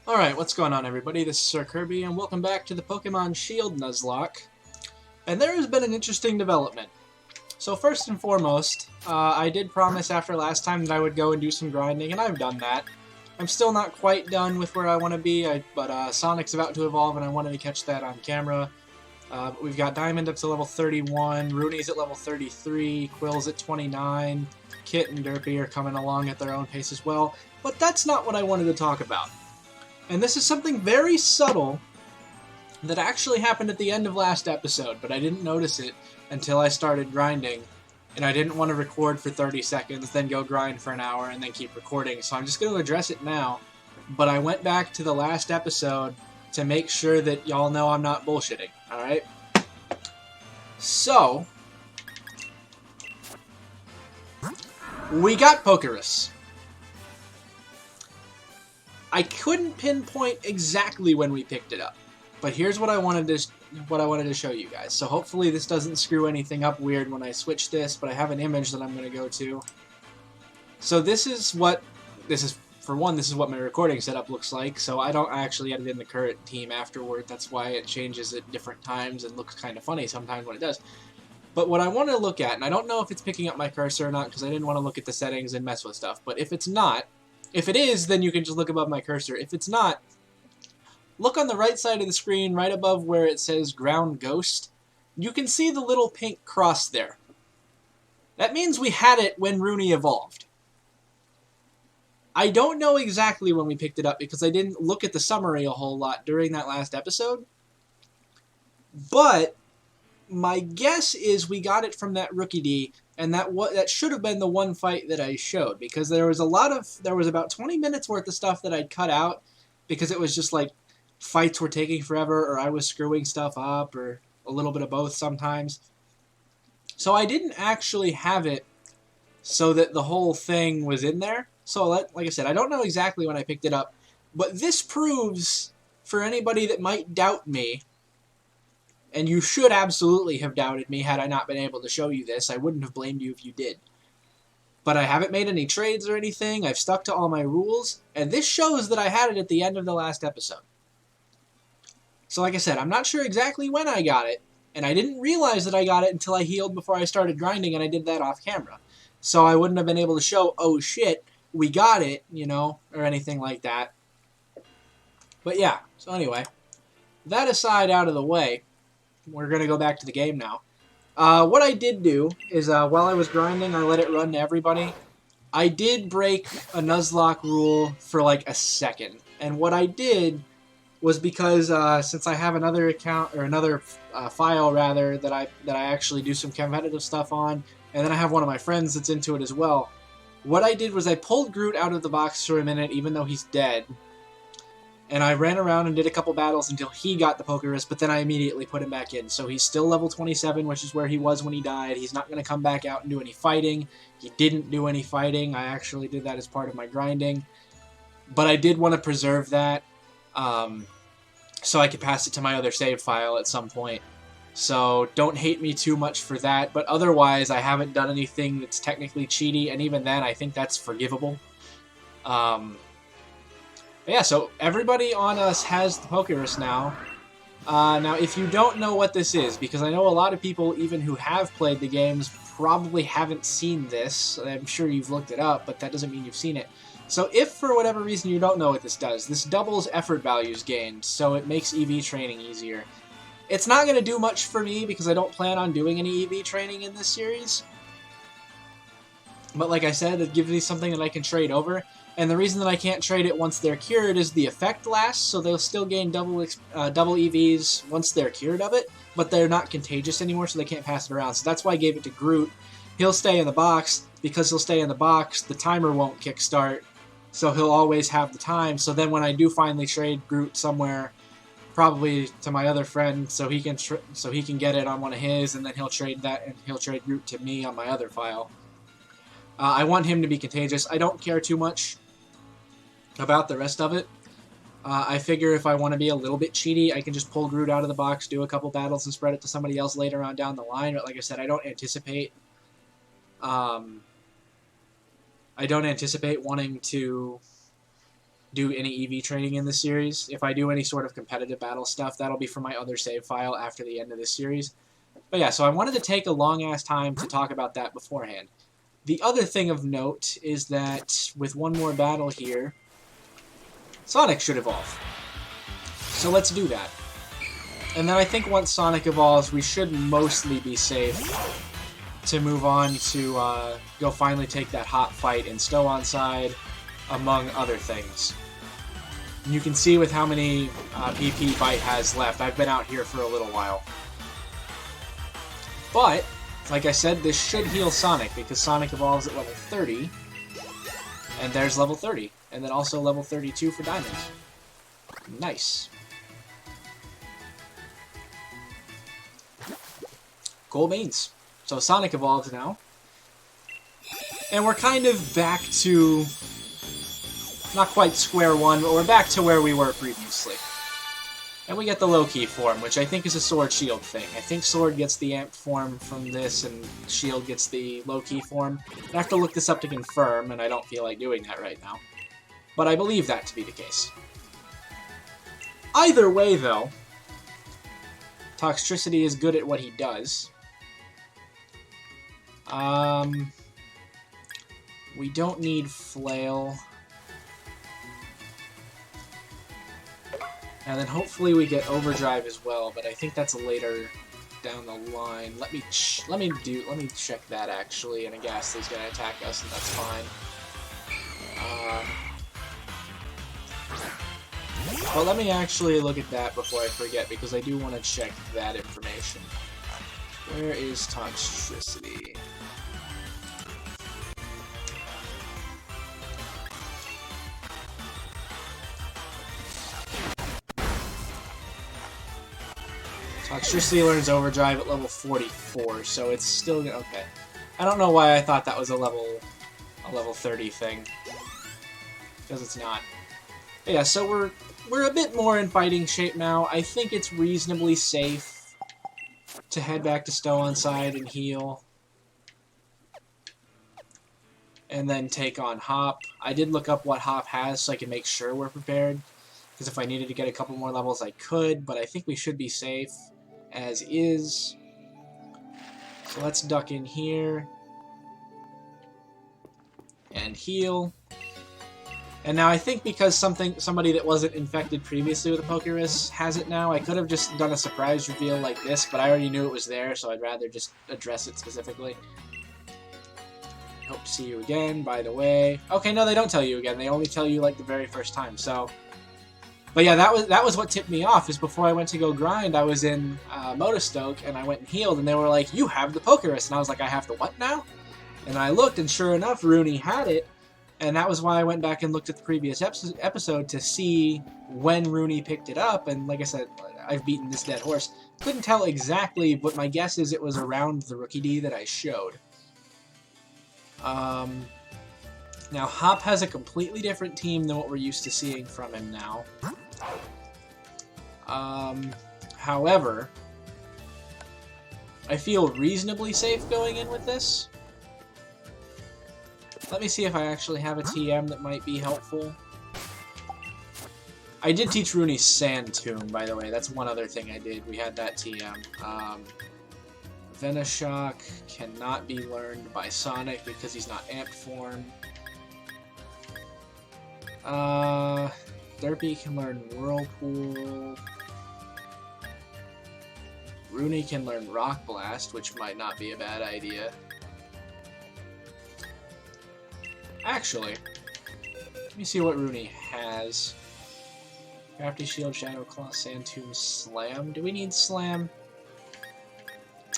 Alright, what's going on everybody? This is Sir Kirby, and welcome back to the Pokemon Shield Nuzlocke. And there has been an interesting development. So first and foremost, I did promise after last time that I would go and do some grinding, and I've done that. I'm still not quite done with where I want to be, but Sonic's about to evolve, and I wanted to catch that on camera. We've got Diamond up to level 31, Rooney's at level 33, Quill's at 29, Kit and Derpy are coming along at their own pace as well. But that's not what I wanted to talk about. And this is something very subtle that actually happened at the end of last episode, but I didn't notice it until I started grinding, and I didn't want to record for 30 seconds, then go grind for an hour, and then keep recording, so I'm just going to address it now. But I went back to the last episode to make sure that y'all know I'm not bullshitting, alright? So, we got Pokerus. I couldn't pinpoint exactly when we picked it up, but here's what I wanted to show you guys. So hopefully this doesn't screw anything up weird when I switch this, but I have an image that I'm going to go to. So this is what my recording setup looks like. So I don't actually edit in the current team afterward. That's why it changes at different times and looks kind of funny sometimes when it does. But what I want to look at, and I don't know if it's picking up my cursor or not because I didn't want to look at the settings and mess with stuff, but if it's not, if it is, then you can just look above my cursor. If it's not, look on the right side of the screen, right above where it says Ground Ghost. You can see the little pink cross there. That means we had it when Rooney evolved. I don't know exactly when we picked it up because I didn't look at the summary a whole lot during that last episode. But my guess is we got it from that Rookie D, and that should have been the one fight that I showed, because there was about 20 minutes worth of stuff that I'd cut out because it was just like fights were taking forever, or I was screwing stuff up, or a little bit of both sometimes. So I didn't actually have it so that the whole thing was in there. So like I said, I don't know exactly when I picked it up, but this proves for anybody that might doubt me, and you should absolutely have doubted me had I not been able to show you this. I wouldn't have blamed you if you did. But I haven't made any trades or anything. I've stuck to all my rules. And this shows that I had it at the end of the last episode. So like I said, I'm not sure exactly when I got it. And I didn't realize that I got it until I healed before I started grinding. And I did that off camera. So I wouldn't have been able to show, oh shit, we got it, you know, or anything like that. But yeah, so anyway, that aside out of the way, we're going to go back to the game now. What I did do is, while I was grinding, I let it run to everybody. I did break a Nuzlocke rule for like a second. And what I did was because, since I have another account, or another file rather, that I actually do some competitive stuff on, and then I have one of my friends that's into it as well, what I did was I pulled Groot out of the box for a minute, even though he's dead. And I ran around and did a couple battles until he got the Pokerus, but then I immediately put him back in. So he's still level 27, which is where he was when he died. He's not going to come back out and do any fighting. He didn't do any fighting. I actually did that as part of my grinding. But I did want to preserve that, so I could pass it to my other save file at some point. So don't hate me too much for that. But otherwise, I haven't done anything that's technically cheaty, and even then, I think that's forgivable. Yeah, so everybody on us has the Pokerus now. Now, if you don't know what this is, because I know a lot of people, even who have played the games, probably haven't seen this. I'm sure you've looked it up, but that doesn't mean you've seen it. So if, for whatever reason, you don't know what this does, this doubles effort values gained, so it makes EV training easier. It's not going to do much for me, because I don't plan on doing any EV training in this series. But like I said, it gives me something that I can trade over. And the reason that I can't trade it once they're cured is the effect lasts, so they'll still gain double EVs once they're cured of it, but they're not contagious anymore, so they can't pass it around. So that's why I gave it to Groot. He'll stay in the box. Because he'll stay in the box, the timer won't kickstart, so he'll always have the time. So then when I do finally trade Groot somewhere, probably to my other friend, so he can get it on one of his, and then he'll trade that, and he'll trade Groot to me on my other file. I want him to be contagious. I don't care too much about the rest of it. I figure if I want to be a little bit cheaty, I can just pull Groot out of the box, do a couple battles, and spread it to somebody else later on down the line. But like I said, I don't anticipate wanting to do any EV training in this series. If I do any sort of competitive battle stuff, that'll be for my other save file after the end of this series. But yeah, so I wanted to take a long-ass time to talk about that beforehand. The other thing of note is that with one more battle here, Sonic should evolve. So let's do that. And then I think once Sonic evolves, we should mostly be safe to move on to go finally take that hot fight in Stow-on-Side, among other things. And you can see with how many PP Bite has left, I've been out here for a little while. But, like I said, this should heal Sonic, because Sonic evolves at level 30, and there's level 30, and then also level 32 for Diamonds. Nice. Cool beans. So Sonic evolves now. And we're kind of back to, not quite square one, but we're back to where we were previously. And we get the low-key form, which I think is a Sword-Shield thing. I think Sword gets the amped form from this, and Shield gets the low-key form. I have to look this up to confirm, and I don't feel like doing that right now. But I believe that to be the case. Either way, though, Toxtricity is good at what he does. We don't need Flail. And then hopefully we get Overdrive as well, but I think that's later down the line. Let me check that actually, and Ghastly's gonna attack us, and that's fine. But let me actually look at that before I forget, because I do want to check that information. Where is Toxtricity? Toxtricity learns Overdrive at level 44, so it's still okay. I don't know why I thought that was a level 30 thing, because it's not. But yeah, so we're a bit more in fighting shape now. I think it's reasonably safe to head back to Stow-on-Side and heal, and then take on Hop. I did look up what Hop has so I can make sure we're prepared, because if I needed to get a couple more levels, I could, but I think we should be safe as is. So let's duck in here and heal. And now I think because somebody that wasn't infected previously with a Pokerus has it now, I could have just done a surprise reveal like this, but I already knew it was there, so I'd rather just address it specifically. Hope to see you again, by the way. Okay, no, they don't tell you again. They only tell you like the very first time, so... But yeah, that was what tipped me off, is before I went to go grind, I was in Motostoke, and I went and healed, and they were like, you have the Pokerus, and I was like, I have the what now? And I looked, and sure enough, Rooney had it, and that was why I went back and looked at the previous episode to see when Rooney picked it up, and like I said, I've beaten this dead horse. Couldn't tell exactly, but my guess is it was around the Rookie D that I showed. Now, Hop has a completely different team than what we're used to seeing from him now. However, I feel reasonably safe going in with this. Let me see if I actually have a TM that might be helpful. I did teach Rooney Sand Tomb, by the way. That's one other thing I did. We had that TM. Venoshock cannot be learned by Sonic because he's not amped form. Derpy can learn Whirlpool. Rooney can learn Rock Blast, which might not be a bad idea. Actually, let me see what Rooney has. Crafty Shield, Shadow Claw, Sand Tomb, Slam. Do we need Slam?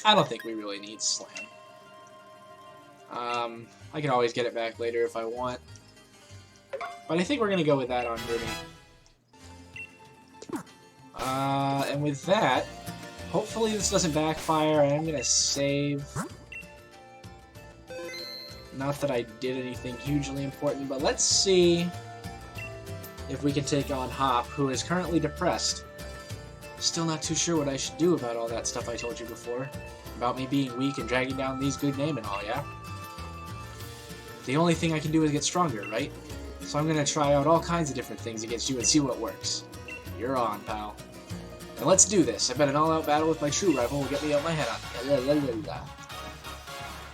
I don't think we really need Slam. I can always get it back later if I want. But I think we're going to go with that on Rooney. And with that, hopefully this doesn't backfire. I am going to save. Not that I did anything hugely important, but let's see if we can take on Hop, who is currently depressed. Still not too sure what I should do about all that stuff I told you before. About me being weak and dragging down Lee's good name and all, yeah? The only thing I can do is get stronger, right? So I'm going to try out all kinds of different things against you and see what works. You're on, pal. And let's do this. I bet an all-out battle with my true rival will get me out my head on.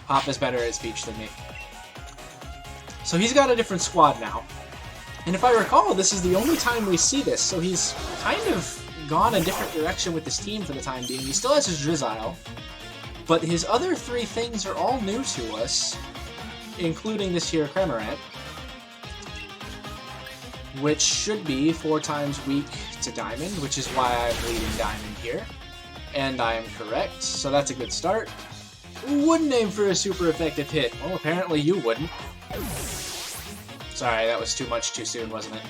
Pop is better at speech than me. So he's got a different squad now. And if I recall, this is the only time we see this, so he's kind of gone a different direction with this team for the time being. He still has his Drizzile, but his other 3 things are all new to us, including this here Cramorant, which should be 4 times weak to Diamond, which is why I'm leading Diamond here. And I am correct, so that's a good start. Wouldn't aim for a super effective hit. Well, apparently you wouldn't. Sorry, that was too much too soon, wasn't it?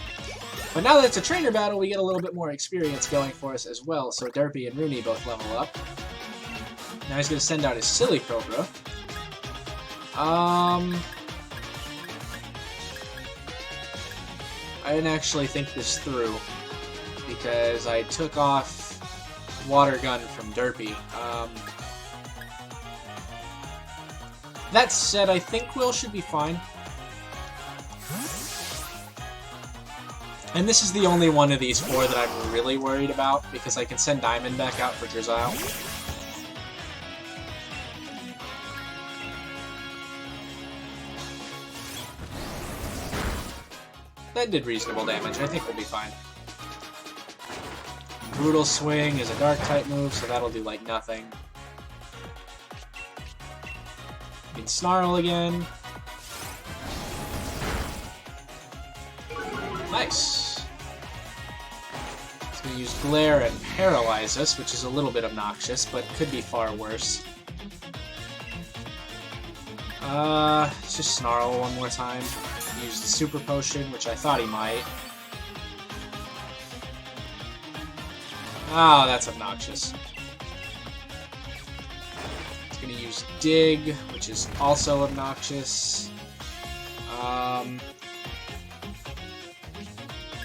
But now that it's a trainer battle, we get a little bit more experience going for us as well, so Derpy and Rooney both level up. Now he's going to send out his Silly Cobra. I didn't actually think this through, because I took off Water Gun from Derpy. That said, I think Will should be fine. And this is the only one of these 4 that I'm really worried about, because I can send Diamond back out for Drizzile. That did reasonable damage. I think we'll be fine. Brutal Swing is a Dark-type move, so that'll do, like, nothing. You can Snarl again. Nice. It's going to use Glare and Paralyze us, which is a little bit obnoxious, but could be far worse. Let's just Snarl one more time. Use the Super Potion, which I thought he might. Oh, that's obnoxious. It's going to use Dig, which is also obnoxious. Do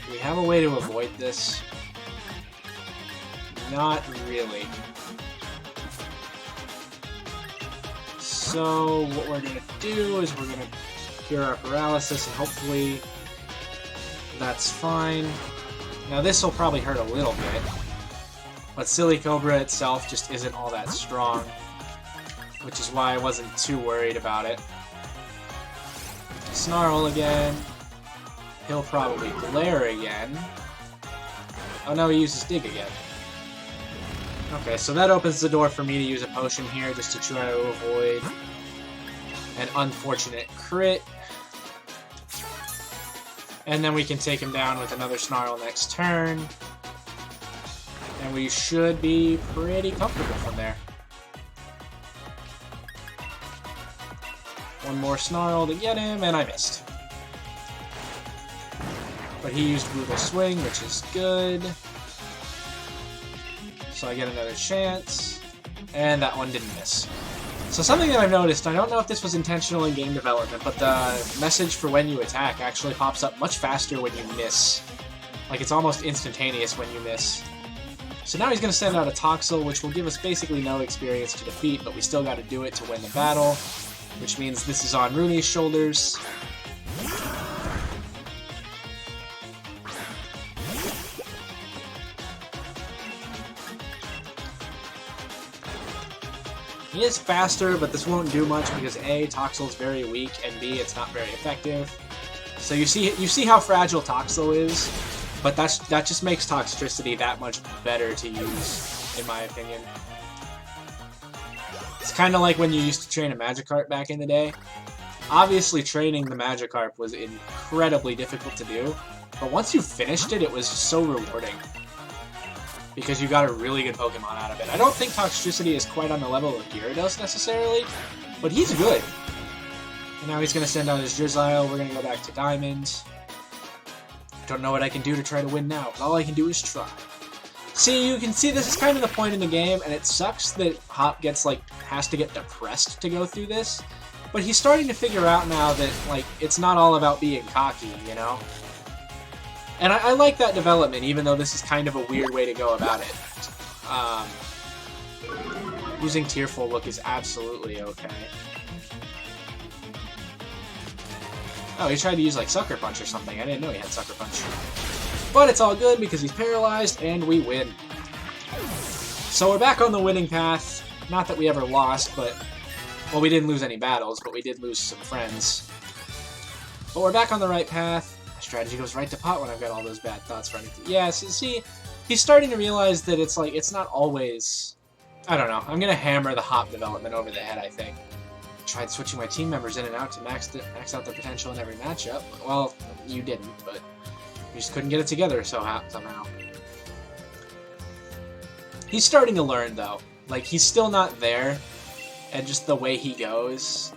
we have a way to avoid this? Not really. So what we're going to do is we're going to cure our paralysis, and hopefully that's fine. Now this will probably hurt a little bit, but Silly Cobra itself just isn't all that strong, which is why I wasn't too worried about it. Snarl again. He'll probably Glare again. Oh no, he uses Dig again. Okay, so that opens the door for me to use a potion here just to try to avoid an unfortunate crit. And then we can take him down with another Snarl next turn. And we should be pretty comfortable from there. One more Snarl to get him, and I missed. But he used Brutal Swing, which is good. So I get another chance. And that one didn't miss. So something that I've noticed, I don't know if this was intentional in game development, but the message for when you attack actually pops up much faster when you miss. Like, it's almost instantaneous when you miss. So now he's going to send out a Toxel, which will give us basically no experience to defeat, but we still got to do it to win the battle, which means this is on Rooney's shoulders. He is faster, but this won't do much because A, Toxel is very weak, and B, it's not very effective. So you see how fragile Toxel is, but that just makes Toxtricity that much better to use, in my opinion. It's kind of like when you used to train a Magikarp back in the day. Obviously, training the Magikarp was incredibly difficult to do, but once you finished it, it was so rewarding. Because you got a really good Pokemon out of it. I don't think Toxtricity is quite on the level of Gyarados necessarily, but he's good. And now he's going to send out his Drizzile. We're going to go back to Diamond. I don't know what I can do to try to win now, but all I can do is try. See, you can see this is kind of the point in the game, and it sucks that Hop has to get depressed to go through this. But he's starting to figure out now that, it's not all about being cocky, you know? And I like that development, even though this is kind of a weird way to go about it. Using Tearful Look is absolutely okay. Oh, he tried to use like Sucker Punch or something. I didn't know he had Sucker Punch. But it's all good because he's paralyzed and we win. So we're back on the winning path. Not that we ever lost, but... Well, we didn't lose any battles, but we did lose some friends. But we're back on the right path. My strategy goes right to pot when I've got all those bad thoughts running through. Yeah, so see, he's starting to realize that it's like, it's not always... I don't know. I'm going to hammer the hop development over the head, I think. Tried switching my team members in and out to max out their potential in every matchup. Well, you didn't, but you just couldn't get it together somehow. He's starting to learn, though. Like, he's still not there, and just the way he goes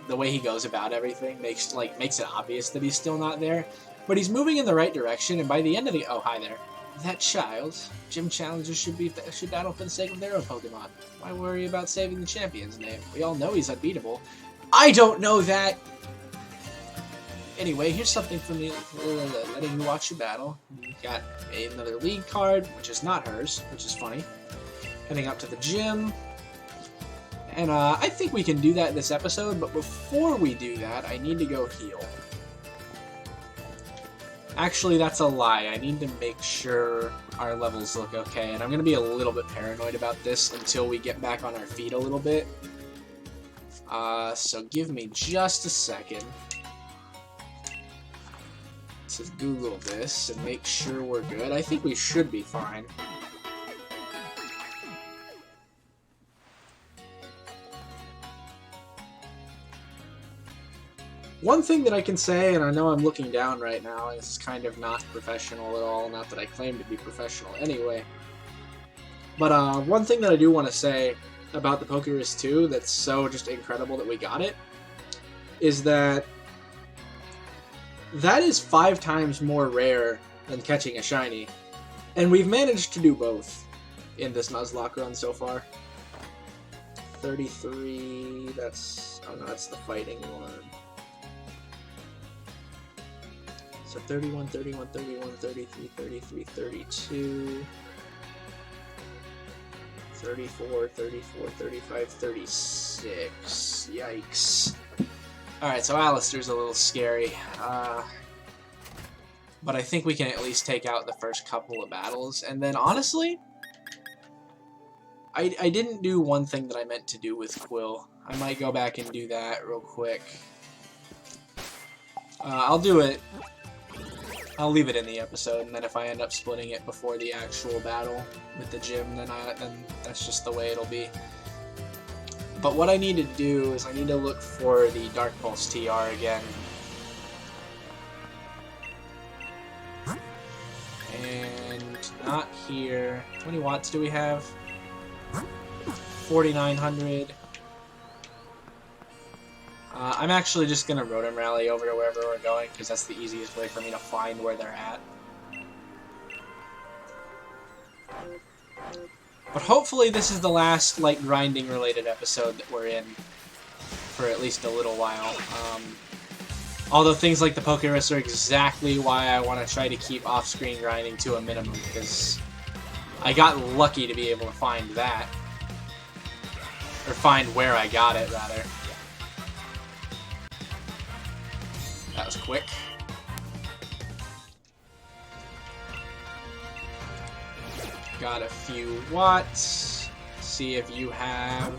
about everything makes it obvious that he's still not there. But he's moving in the right direction, and by the end of the... Oh, hi there. That child. Gym challengers should battle for the sake of their own Pokemon. Why worry about saving the champion's name? We all know he's unbeatable. I don't know that! Anyway, here's something from me letting you watch your battle. You got another league card, which is not hers, which is funny. Heading up to the gym. And I think we can do that in this episode, but before we do that, I need to go heal. Actually, that's a lie. I need to make sure our levels look okay, and I'm going to be a little bit paranoid about this until we get back on our feet a little bit. So give me just a second to Google this and make sure we're good. I think we should be fine. One thing that I can say, and I know I'm looking down right now, and this is kind of not professional at all, not that I claim to be professional anyway, but one thing that I do want to say about the Pokerus 2 that's so just incredible that we got it, is that is 5 times more rare than catching a shiny, and we've managed to do both in this Nuzlocke run so far. 33, that's... oh no, that's the fighting one. So 31, 31, 31, 33, 33, 32, 34, 34, 35, 36. Yikes. Alright, so Alistair's a little scary. But I think we can at least take out the first couple of battles. And then, honestly, I didn't do one thing that I meant to do with Quill. I might go back and do that real quick. I'll do it. I'll leave it in the episode, and then if I end up splitting it before the actual battle with the gym, then that's just the way it'll be. But what I need to do is I need to look for the Dark Pulse TR again. And not here. How many watts do we have? 4,900. I'm actually just going to Rotom Rally over to wherever we're going, because that's the easiest way for me to find where they're at. But hopefully this is the last, like, grinding-related episode that we're in for at least a little while. Although things like the Pokerus are exactly why I want to try to keep off-screen grinding to a minimum, because I got lucky to be able to find that. Or find where I got it, rather. That was quick. Got a few watts. See if you have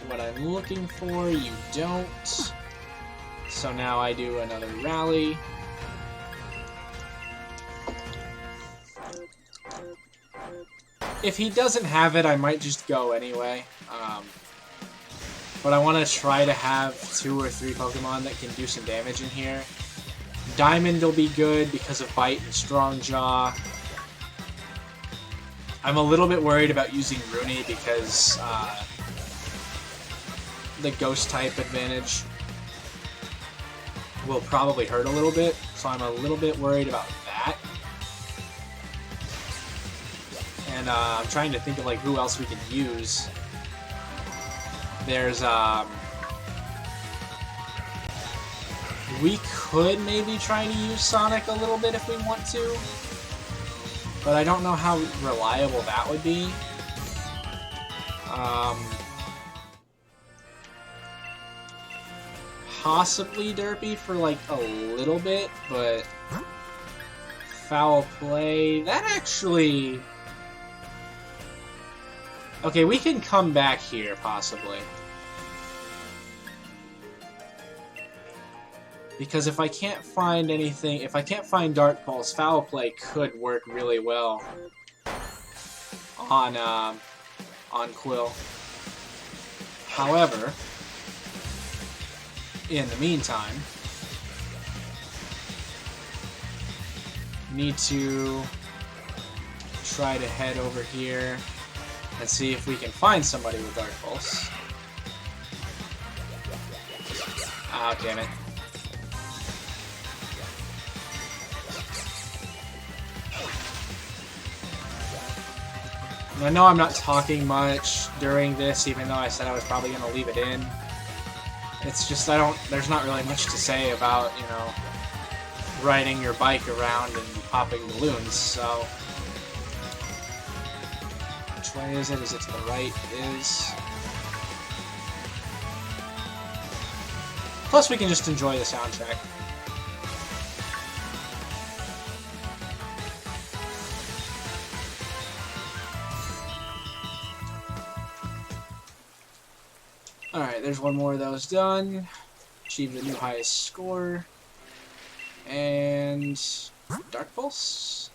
what I'm looking for. You don't. So now I do another rally. If he doesn't have it, I might just go anyway. But I want to try to have 2 or 3 Pokemon that can do some damage in here. Diamond will be good because of Bite and Strong Jaw. I'm a little bit worried about using Rooney because the Ghost type advantage will probably hurt a little bit, so I'm a little bit worried about that. And I'm trying to think of like who else we can use. There's we could maybe try to use Sonic a little bit if we want to, but I don't know how reliable that would be. possibly derpy for like a little bit, but foul play, that actually... Okay, we can come back here, possibly. Because if I can't find anything, if I can't find Dark Pulse, foul play could work really well on Quill. However, in the meantime, need to try to head over here and see if we can find somebody with Dark Pulse. Ah, damn it. I know I'm not talking much during this, even though I said I was probably going to leave it in. It's just, there's not really much to say about, you know, riding your bike around and popping balloons, so... Which way is it? Is it to the right? It is. Plus, we can just enjoy the soundtrack. Alright, there's one more of those done. Achieved a new highest score. And... Dark Pulse?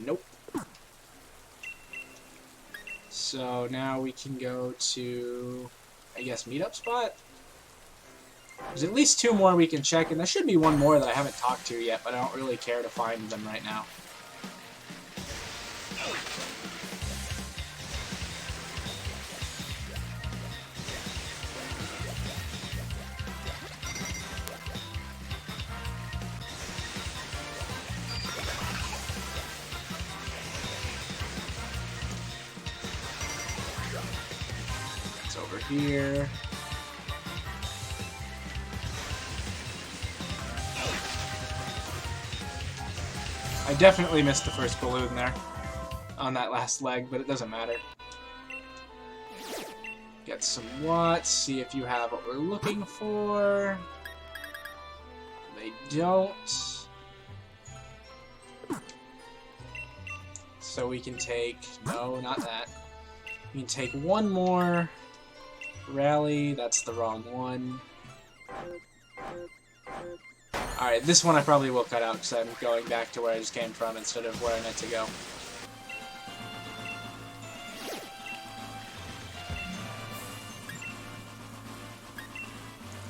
Nope. So now we can go to, I guess, meetup spot? There's at least 2 more we can check, and there should be one more that I haven't talked to yet, but I don't really care to find them right now. Over here. I definitely missed the first balloon there on that last leg, but it doesn't matter. Get some watts, see if you have what we're looking for. They don't. So we can take... No, not that. We can take one more... Rally, that's the wrong one. Alright, this one I probably will cut out because I'm going back to where I just came from instead of where I meant to go.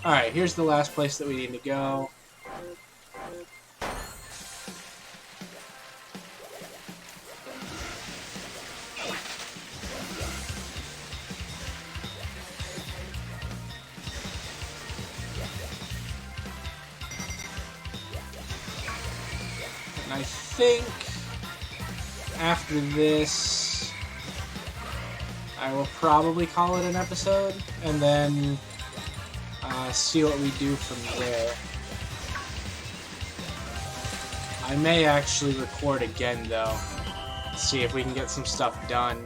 Alright, here's the last place that we need to go. I think after this, I will probably call it an episode, and then see what we do from there. I may actually record again, though, see if we can get some stuff done.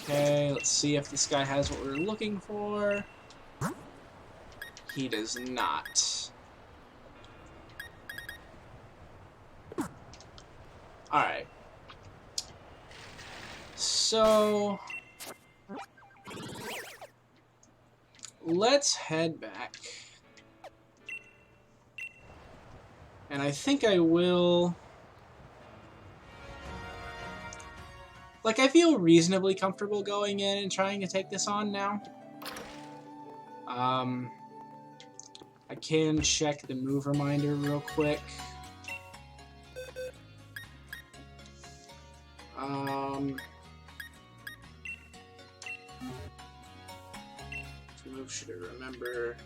Okay, let's see if this guy has what we're looking for. He does not. Alright. So... let's head back. And I think I will... Like, I feel reasonably comfortable going in and trying to take this on now. I can check the move reminder real quick. Which move should I remember?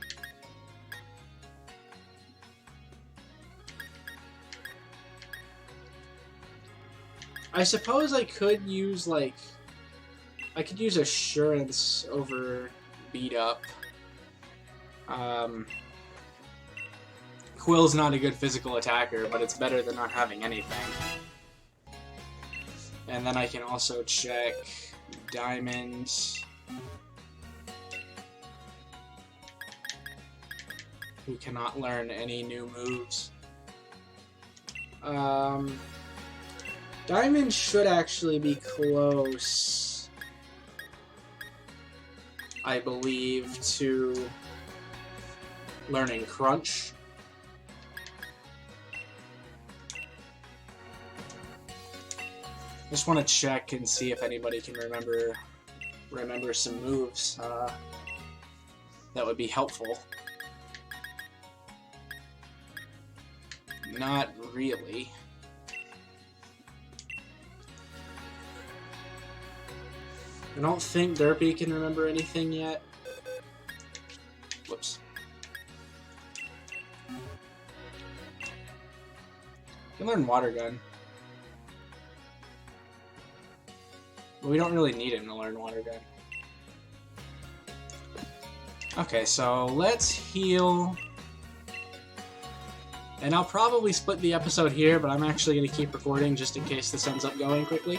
I suppose I could use, like... I could use Assurance over Beat Up. Quill's not a good physical attacker, but it's better than not having anything. And then I can also check Diamond. who cannot learn any new moves. Diamond should actually be close, I believe, to learning Crunch. Just want to check and see if anybody can remember some moves that would be helpful. Not really. I don't think Derpy can remember anything yet. Whoops. Can learn Water Gun. But we don't really need him to learn Water Gun. Okay, so let's heal. And I'll probably split the episode here, but I'm actually going to keep recording just in case this ends up going quickly.